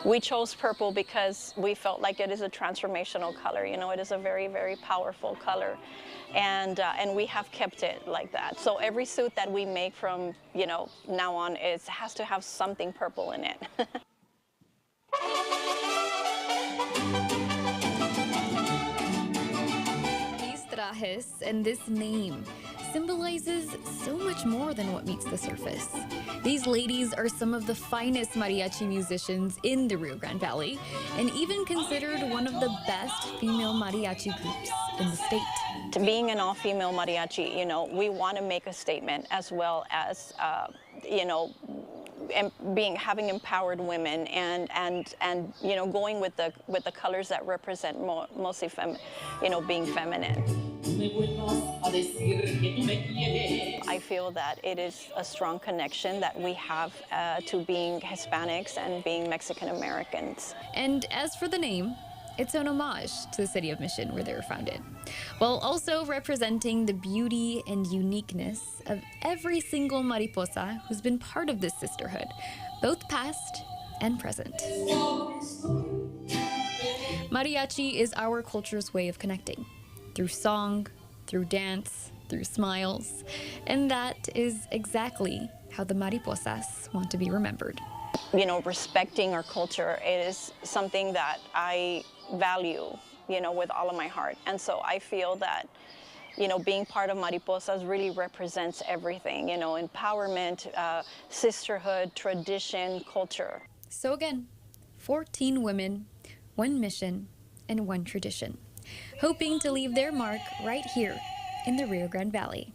We chose purple because we felt like it is a transformational color. You know, it is a very, very powerful color, and we have kept it like that. So every suit that we make from, you know, now on has to have something purple in it. These trajes and this name symbolizes so much more than what meets the surface. These ladies are some of the finest mariachi musicians in the Rio Grande Valley, and even considered one of the best female mariachi groups in the state. Being an all-female mariachi, you know, we want to make a statement, as well as, you know, and having empowered women, and you know, going with the colors that represent mostly being feminine. I feel that it is a strong connection that we have to being Hispanics and being Mexican Americans. And as for the name, it's an homage to the city of Mission, where they were founded, while also representing the beauty and uniqueness of every single mariposa who's been part of this sisterhood, both past and present. Mariachi is our culture's way of connecting, through song, through dance, through smiles, and that is exactly how the Mariposas want to be remembered. You know, respecting our culture is something that I value, you know, with all of my heart. And so I feel that, you know, being part of Mariposas really represents everything, you know, empowerment, sisterhood, tradition, culture. So again, 14 women, 1 mission, and 1 tradition, hoping to leave their mark right here in the Rio Grande Valley.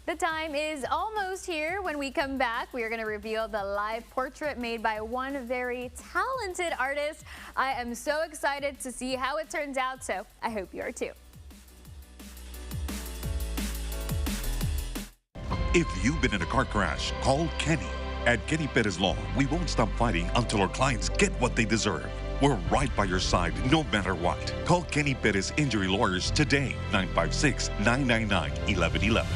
The time is almost here. When we come back, we are going to reveal the live portrait made by one very talented artist. I am so excited to see how it turns out, so I hope you are too. If you've been in a car crash, call Kenny. At Kenny Perez Law, we won't stop fighting until our clients get what they deserve. We're right by your side no matter what. Call Kenny Perez Injury Lawyers today, 956-999-1111.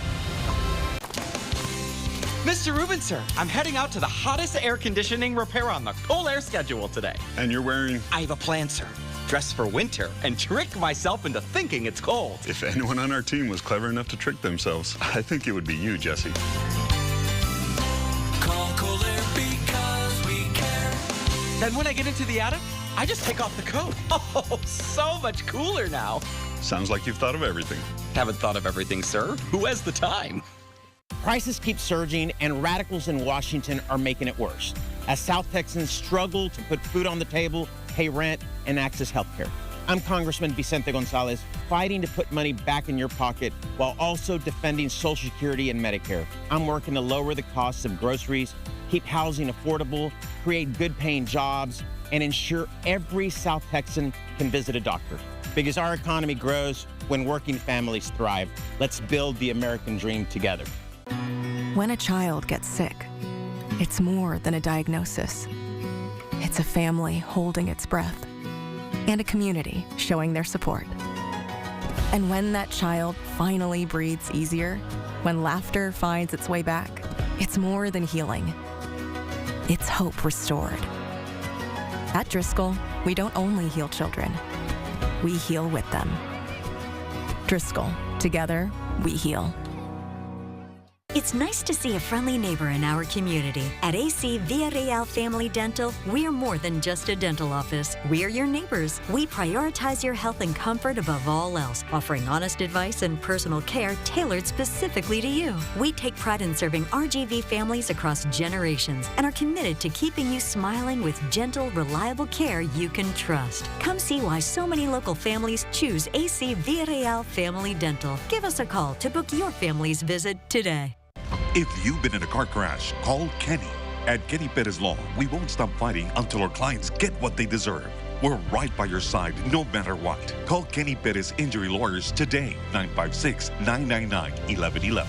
Mr. Rubin, sir, I'm heading out to the hottest air conditioning repair on the Cold Air schedule today. And you're wearing? I have a plan, sir. Dress for winter and trick myself into thinking it's cold. If anyone on our team was clever enough to trick themselves, I think it would be you, Jesse. Call Cold Air because we care. Then when I get into the attic, I just take off the coat. Oh, so much cooler now. Sounds like you've thought of everything. Haven't thought of everything, sir. Who has the time? Prices keep surging, and radicals in Washington are making it worse, as South Texans struggle to put food on the table, pay rent, and access health care. I'm Congressman Vicente Gonzalez, fighting to put money back in your pocket while also defending Social Security and Medicare. I'm working to lower the costs of groceries, keep housing affordable, create good-paying jobs, and ensure every South Texan can visit a doctor. Because our economy grows when working families thrive. Let's build the American dream together. When a child gets sick, it's more than a diagnosis. It's a family holding its breath and a community showing their support. And when that child finally breathes easier, when laughter finds its way back, it's more than healing. It's hope restored. At Driscoll, we don't only heal children, we heal with them. Driscoll, together, we heal. It's nice to see a friendly neighbor in our community. At AC Villarreal Family Dental, we're more than just a dental office. We're your neighbors. We prioritize your health and comfort above all else, offering honest advice and personal care tailored specifically to you. We take pride in serving RGV families across generations and are committed to keeping you smiling with gentle, reliable care you can trust. Come see why so many local families choose AC Villarreal Family Dental. Give us a call to book your family's visit today. If you've been in a car crash, call Kenny. At Kenny Perez Law, we won't stop fighting until our clients get what they deserve. We're right by your side no matter what. Call Kenny Perez Injury Lawyers today, 956-999-1111.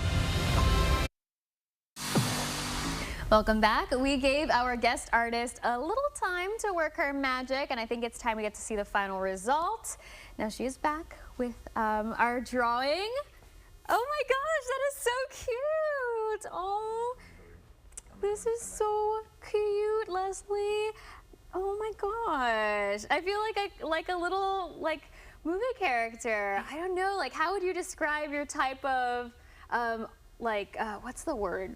Welcome back. We gave our guest artist a little time to work her magic, and I think it's time we get to see the final result. Now she is back with our drawing. Oh my gosh, that is so cute. Oh, this is so cute, Leslie. Oh my gosh. I feel like a little movie character. I don't know, how would you describe your type of what's the word?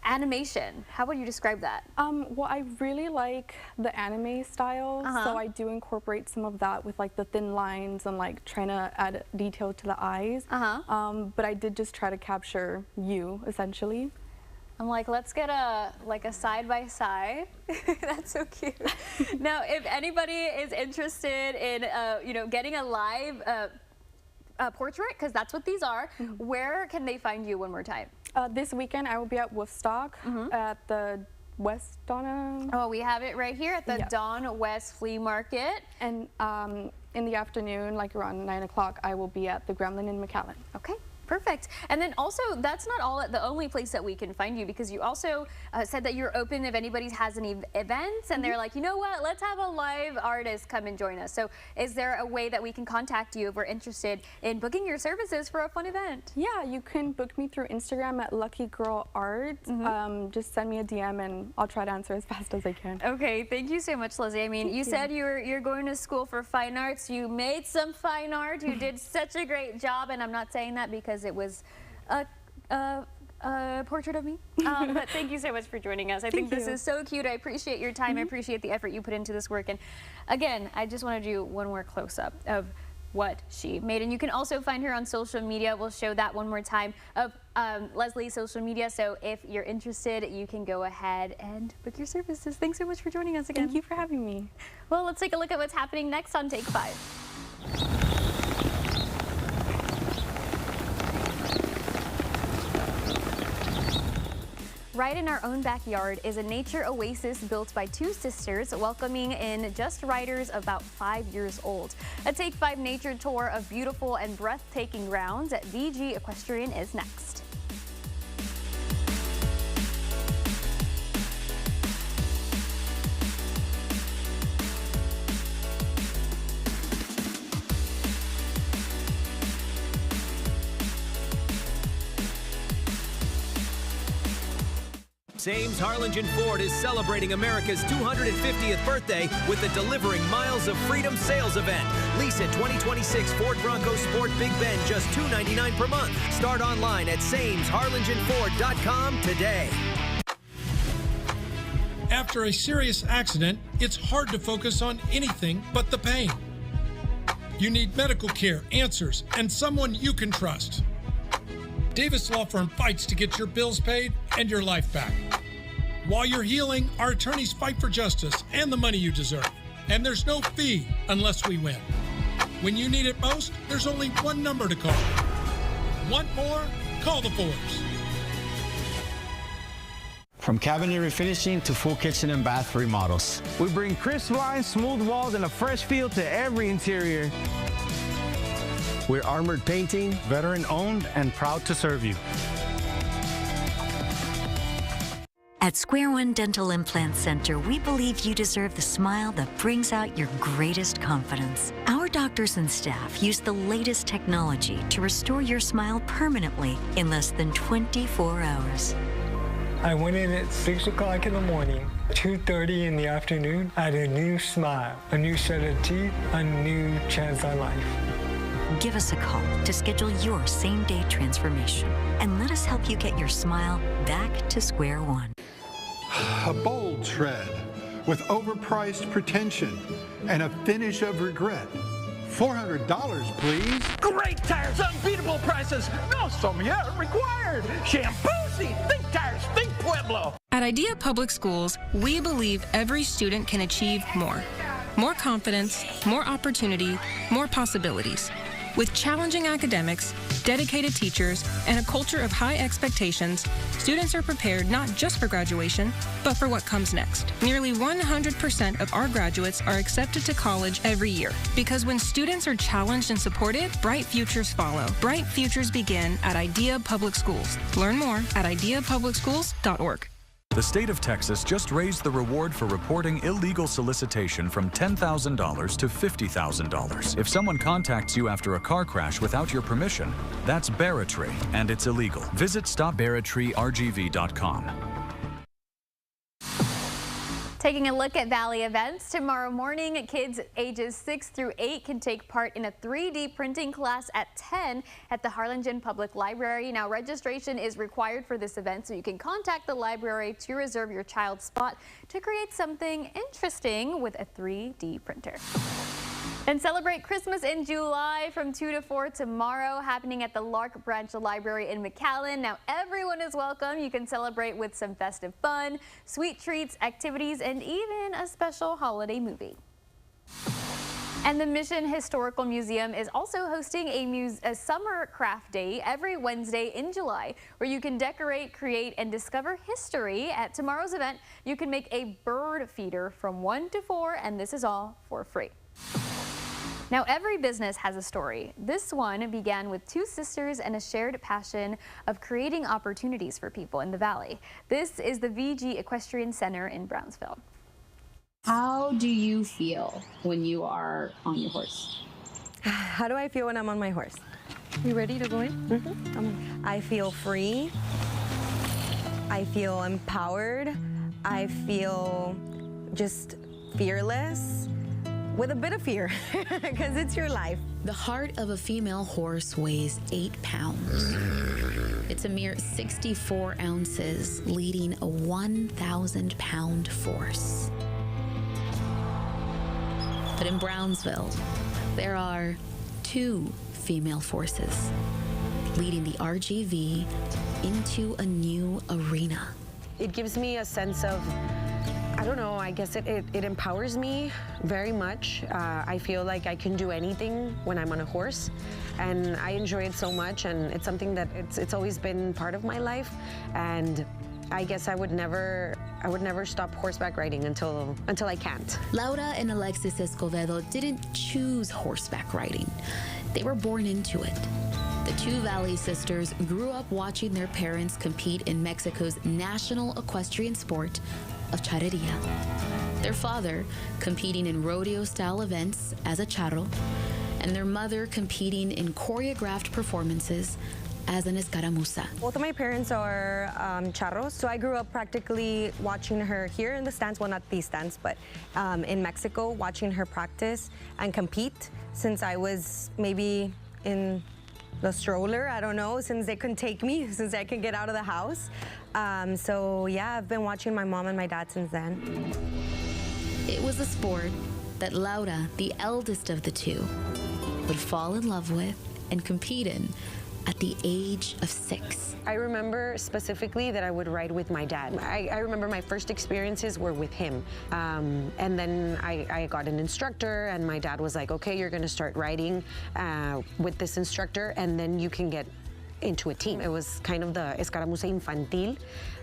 Animation. How would you describe that? Well, I really like the anime style, so I do incorporate some of that with the thin lines and trying to add detail to the eyes. But I did just try to capture you, essentially. I'm like, let's get a side by side. That's so cute. Now, if anybody is interested in getting a live portrait, because that's what these are, where can they find you one more time? This weekend I will be at Woodstock at the West Donna. Oh, we have it right here at the Dawn West Flea Market. And in the afternoon, around 9 o'clock, I will be at the Gremlin in McAllen. Okay. Perfect. And then also, that's not the only place that we can find you, because you also said that you're open if anybody has any events and they're like, you know what, let's have a live artist come and join us. So is there a way that we can contact you if we're interested in booking your services for a fun event? Yeah, you can book me through Instagram at Lucky Girl Art. Just send me a DM and I'll try to answer as fast as I can. Okay, thank you so much, Leslie. I mean, you said you're going to school for fine arts. You made some fine art. You did such a great job, and I'm not saying that because it was a portrait of me. But thank you so much for joining us. I think this is so cute. I appreciate your time. I appreciate the effort you put into this work. And again, I just want to do one more close-up of what she made. And you can also find her on social media. We'll show that one more time of Leslie's social media. So if you're interested, you can go ahead and book your services. Thanks so much for joining us again. Thank you for having me. Well, let's take a look at what's happening next on Take 5. Right in our own backyard is a nature oasis built by two sisters, welcoming in just riders about 5 years old. A Take 5 nature tour of beautiful and breathtaking grounds at VG Equestrian is next. Sames Harlingen Ford is celebrating America's 250th birthday with the Delivering Miles of Freedom sales event. Lease a 2026 Ford Bronco Sport Big Bend just $299 per month. Start online at samesharlingenford.com today. After a serious accident, it's hard to focus on anything but the pain. You need medical care, answers, and someone you can trust. Davis Law Firm fights to get your bills paid and your life back. While you're healing, our attorneys fight for justice and the money you deserve. And there's no fee unless we win. When you need it most, there's only one number to call. Want more? Call the Forbes. From cabinet refinishing to full kitchen and bath remodels. We bring crisp lines, smooth walls, and a fresh feel to every interior. We're Armored Painting, veteran-owned and proud to serve you. At Square One Dental Implant Center, we believe you deserve the smile that brings out your greatest confidence. Our doctors and staff use the latest technology to restore your smile permanently in less than 24 hours. I went in at 6 o'clock in the morning, 2:30 in the afternoon. I had a new smile, a new set of teeth, a new chance on life. Give us a call to schedule your same-day transformation and let us help you get your smile back to square one. A bold tread with overpriced pretension and a finish of regret. $400, please. Great tires, unbeatable prices, no sommelier required. Shampoozy, think tires, think Pueblo. At Idea Public Schools, we believe every student can achieve more. More confidence, more opportunity, more possibilities. With challenging academics, dedicated teachers, and a culture of high expectations, students are prepared not just for graduation, but for what comes next. Nearly 100% of our graduates are accepted to college every year, because when students are challenged and supported, bright futures follow. Bright futures begin at Idea Public Schools. Learn more at ideapublicschools.org. The state of Texas just raised the reward for reporting illegal solicitation from $10,000 to $50,000. If someone contacts you after a car crash without your permission, that's barratry, and it's illegal. Visit stopbarratry.rgv.com. Taking a look at Valley events, tomorrow morning, kids ages 6 through 8 can take part in a 3D printing class at 10 at the Harlingen Public Library. Now, registration is required for this event, so you can contact the library to reserve your child's spot to create something interesting with a 3D printer. And celebrate Christmas in July from 2 to 4 tomorrow, happening at the Lark Branch Library in McAllen. Now, everyone is welcome. You can celebrate with some festive fun, sweet treats, activities, and even a special holiday movie. And the Mission Historical Museum is also hosting a summer craft day every Wednesday in July, where you can decorate, create, and discover history. At tomorrow's event, you can make a bird feeder from 1 to 4, and this is all for free. Now, every business has a story. This one began with two sisters and a shared passion of creating opportunities for people in the Valley. This is the VG Equestrian Center in Brownsville. How do you feel when you are on your horse? How do I feel when I'm on my horse? You ready to go in? Mm-hmm. I feel free. I feel empowered. I feel just fearless. With a bit of fear, because it's your life. The heart of a female horse weighs 8 pounds. It's a mere 64 ounces, leading a 1,000-pound force. But in Brownsville, there are 2 female forces, leading the RGV into a new arena. It gives me a sense of, I don't know, I guess it empowers me very much. I feel like I can do anything when I'm on a horse, and I enjoy it so much, and it's something that it's always been part of my life, and I guess I would never stop horseback riding until I can't. Laura and Alexis Escobedo didn't choose horseback riding. They were born into it. The two Valley sisters grew up watching their parents compete in Mexico's national equestrian sport of charreria. Their father competing in rodeo-style events as a charro, and their mother competing in choreographed performances as an escaramuza. Both of my parents are charros, so I grew up practically watching her here in the stands, well, not these stands, but in Mexico, watching her practice and compete since I was maybe in the stroller, I don't know, since they couldn't take me, since I could get out of the house. So yeah, I've been watching my mom and my dad since then. It was a sport that Laura, the eldest of the two, would fall in love with and compete in at the age of 6. I remember specifically that I would ride with my dad. I remember my first experiences were with him. And then I got an instructor, and my dad was like, okay, you're gonna start riding with this instructor, and then you can get into a team. It was kind of the escaramuza infantil.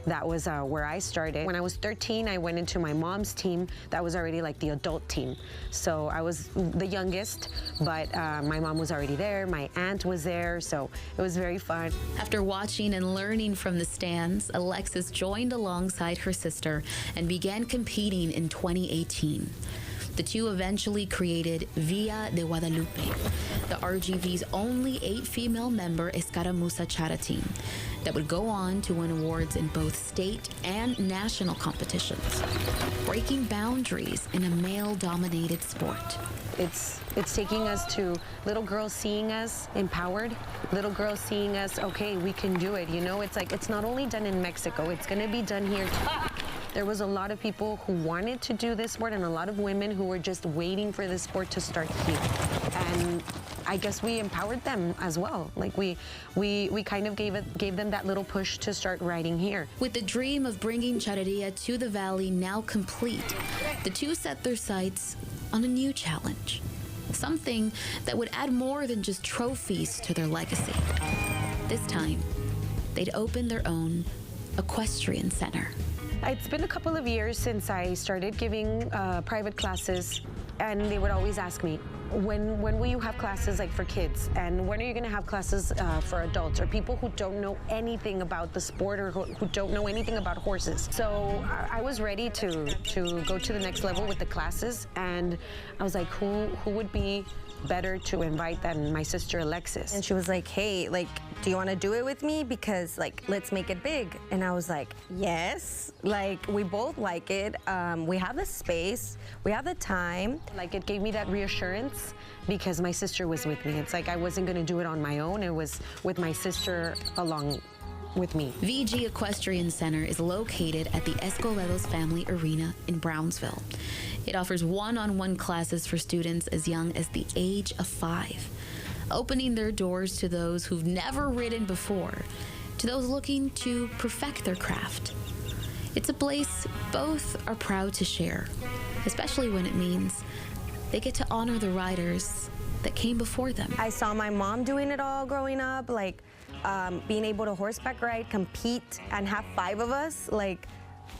That was where I started. When I was 13, I went into my mom's team. That was already like the adult team. So I was the youngest, but my mom was already there. My aunt was there, so it was very fun. After watching and learning from the stands, Alexis joined alongside her sister and began competing in 2018. The two eventually created Villa de Guadalupe, the RGV's only 8 female member Escaramuza Chara team that would go on to win awards in both state and national competitions, breaking boundaries in a male-dominated sport. It's taking us to little girls seeing us empowered, little girls seeing us, okay, we can do it. You know, it's like, it's not only done in Mexico, it's gonna be done here too. There was a lot of people who wanted to do this sport and a lot of women who were just waiting for this sport to start here. And I guess we empowered them as well. Like we kind of gave them that little push to start riding here. With the dream of bringing Charrería to the valley now complete, the two set their sights on a new challenge. Something that would add more than just trophies to their legacy. This time, they'd open their own equestrian center. It's been a couple of years since I started giving private classes, and they would always ask me, when will you have classes like for kids? And when are you gonna have classes for adults or people who don't know anything about the sport or who don't know anything about horses? So I was ready to go to the next level with the classes, and I was like, who would be better to invite than my sister Alexis? And she was like, hey, like, do you want to do it with me? Because like, let's make it big. And I was like, yes, like we both like it. We have the space, we have the time. Like it gave me that reassurance because my sister was with me. It's like I wasn't gonna do it on my own. It was with my sister along with me. VG Equestrian Center is located at the Escobedo's Family Arena in Brownsville. It offers one-on-one classes for students as young as the age of 5, opening their doors to those who've never ridden before, to those looking to perfect their craft. It's a place both are proud to share, especially when it means they get to honor the riders that came before them. I saw my mom doing it all growing up, like being able to horseback ride, compete, and have 5 of us, like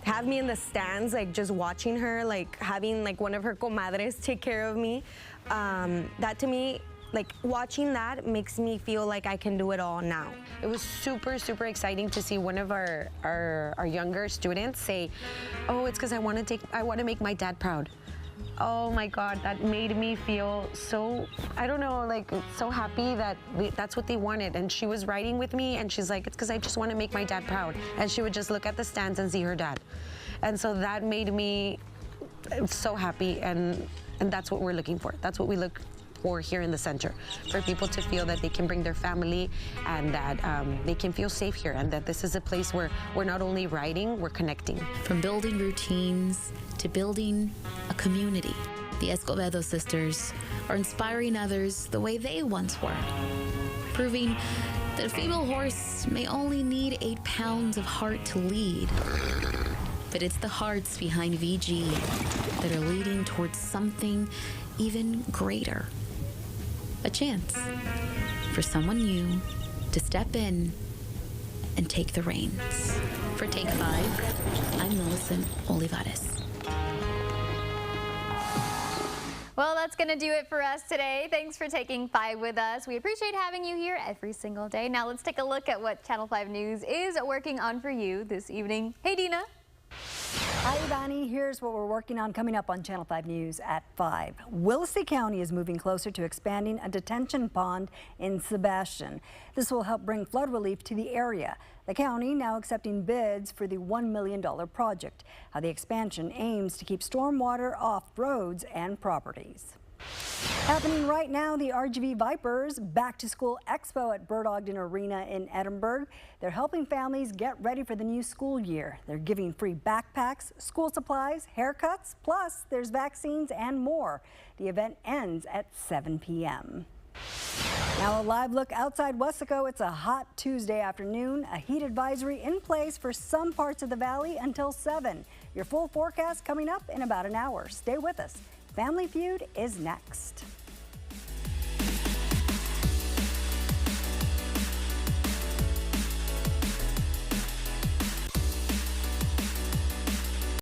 have me in the stands, like just watching her, like having like one of her comadres take care of me. That to me, like watching that makes me feel like I can do it all now. It was super, super exciting to see one of our younger students say, oh, it's because I want to make my dad proud. Oh my God, that made me feel so, I don't know, like so happy that that's what they wanted. And she was riding with me and she's like, it's because I just want to make my dad proud. And she would just look at the stands and see her dad. And so that made me so happy, and that's what we're looking for. That's what we look for here in the center, for people to feel that they can bring their family and that they can feel safe here, and that this is a place where we're not only riding, we're connecting. From building routines to building a community, the Escobedo sisters are inspiring others the way they once were, proving that a female horse may only need 8 pounds of heart to lead, but it's the hearts behind VG that are leading towards something even greater. A chance for someone new to step in and take the reins. For Take 5, I'm Millicent Olivares. Well, that's going to do it for us today. Thanks for taking 5 with us. We appreciate having you here every single day. Now let's take a look at what Channel 5 News is working on for you this evening. Hey, Dina. Hi, Ivani. Here's what we're working on coming up on Channel 5 News at 5. Willacy County is moving closer to expanding a detention pond in Sebastian. This will help bring flood relief to the area. The county now accepting bids for the $1 million project. How the expansion aims to keep stormwater off roads and properties. Happening right now, the RGV Vipers Back to School Expo at Bird Ogden Arena in Edinburgh. They're helping families get ready for the new school year. They're giving free backpacks, school supplies, haircuts, plus there's vaccines and more. The event ends at 7 p.m. Now a live look outside Weslaco. It's a hot Tuesday afternoon. A heat advisory in place for some parts of the valley until 7. Your full forecast coming up in about an hour. Stay with us. Family Feud is next.